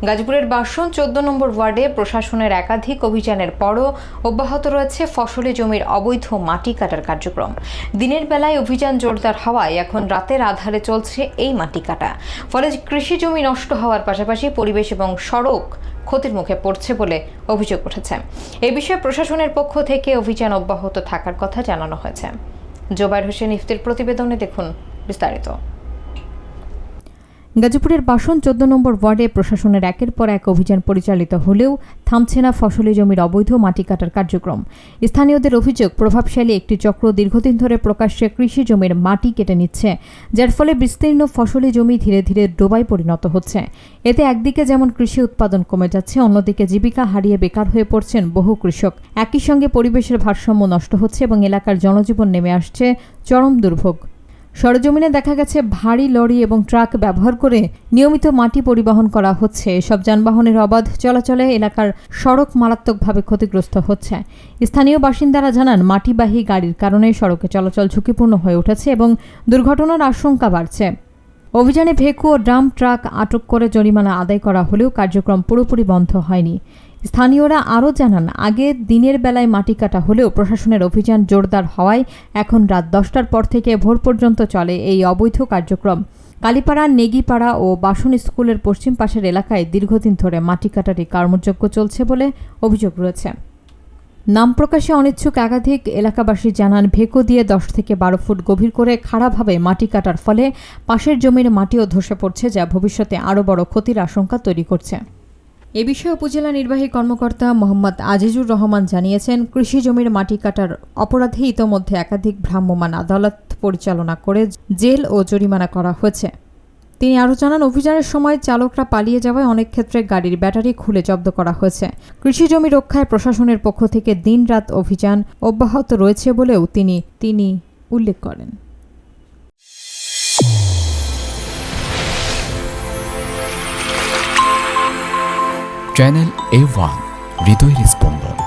গাজীপুরের বাসন 14 নম্বর ওয়ার্ডে প্রশাসনের একাধিক অভিযানের পরও অব্যাহত রয়েছে ফসলি জমির অবৈধ মাটি কাটার কার্যক্রম। দিনের বেলায় অভিযান জোরদার হওয়ায় এখন রাতের আধারে চলছে এই মাটি কাটা। ফলে কৃষি জমি নষ্ট হওয়ার পাশাপাশি পরিবেশ এবং সড়ক ক্ষতির মুখে পড়ছে বলে অভিযোগ উঠেছে। এ বিষয়ে প্রশাসনের পক্ষ থেকে অভিযান অব্যাহত থাকার কথা জানানো হয়েছে। জোবায়ের হোসেন ইফতির প্রতিবেদনে দেখুন বিস্তারিত। গাজীপুরের বাসন 14 নম্বর ওয়ার্ডে প্রশাসনের একের পর এক অভিযান পরিচালিত হলেও থামছে না ফসলি জমির অবৈধ মাটি কাটার কার্যক্রম। স্থানীয়দের অভিযোগ, প্রভাবশালী একটি চক্র দীর্ঘদিন ধরে প্রকাশ্যে কৃষি জমির মাটি কেটে নিচ্ছে, যার ফলে বিস্তীর্ণ ফসলি জমি ধীরে ধীরে ডোবায় পরিণত হচ্ছে। এতে একদিকে যেমন কৃষি উৎপাদন কমে যাচ্ছে, অন্যদিকে জীবিকা হারিয়ে বেকার হয়ে পড়ছেন বহু কৃষক। একই সঙ্গে পরিবেশের ভারসাম্য নষ্ট হচ্ছে এবং এলাকার জনজীবন নেমে আসছে চরম দুর্ভোগ। সরেজমিনে দেখা গেছে ভারী লরি এবং ট্রাক ব্যবহার করে নিয়মিত মাটি পরিবহন করা হচ্ছে। এসব যানবাহনের অবাধ চলাচলে এলাকার সড়ক মারাত্মকভাবে ক্ষতিগ্রস্ত হচ্ছে। স্থানীয় বাসিন্দারা জানান, মাটিবাহী গাড়ির কারণে সড়কে চলাচল ঝুঁকিপূর্ণ হয়ে উঠেছে এবং দুর্ঘটনার আশঙ্কা বাড়ছে। অভিযানে ভেকু ও ড্রাম ট্রাক আটক করে জরিমানা আদায় করা হলেও কার্যক্রম পুরোপুরি বন্ধ হয়নি। স্থানীয়রা আরও জানান, আগে দিনের বেলায় মাটি কাটা হলেও প্রশাসনের অভিযান জোরদার হওয়ায় এখন রাত 10টার পর থেকে ভোর পর্যন্ত চলে এই অবৈধ কার্যক্রম। কালীপাড়া, নেগিপাড়া ও বাসন স্কুলের পশ্চিম পাশের এলাকায় দীর্ঘদিন ধরে মাটি কাটারই কর্মযজ্ঞ চলছে বলে অভিযোগ রয়েছে। নাম প্রকাশে অনিচ্ছুক একাধিক এলাকাবাসী জানান, ভেকো দিয়ে 10 থেকে 12 ফুট গভীর করে খাড়াভাবে মাটি কাটার ফলে পাশের জমির মাটিও ধসে পড়ছে, যা ভবিষ্যতে আরও বড় ক্ষতির আশঙ্কা তৈরি করছে। এ বিষয়ে উপজেলা নির্বাহী কর্মকর্তা মোহাম্মদ আজিজুর রহমান জানিয়েছেন, কৃষি জমির মাটি কাটার অপরাধে ইতোমধ্যে একাধিক ভ্রাম্যমাণ আদালত পরিচালনা করে জেল ও জরিমানা করা হয়েছে। তিনি আরও জানান, অভিযানের সময় চালকরা পালিয়ে যাওয়ায় অনেক ক্ষেত্রে গাড়ির ব্যাটারি খুলে জব্দ করা হয়েছে। কৃষি জমি রক্ষায় প্রশাসনের পক্ষ থেকে দিনরাত অভিযান অব্যাহত রয়েছে বলেও তিনি উল্লেখ করেন। চ্যানেল A1 হৃদয়ের স্পন্দন।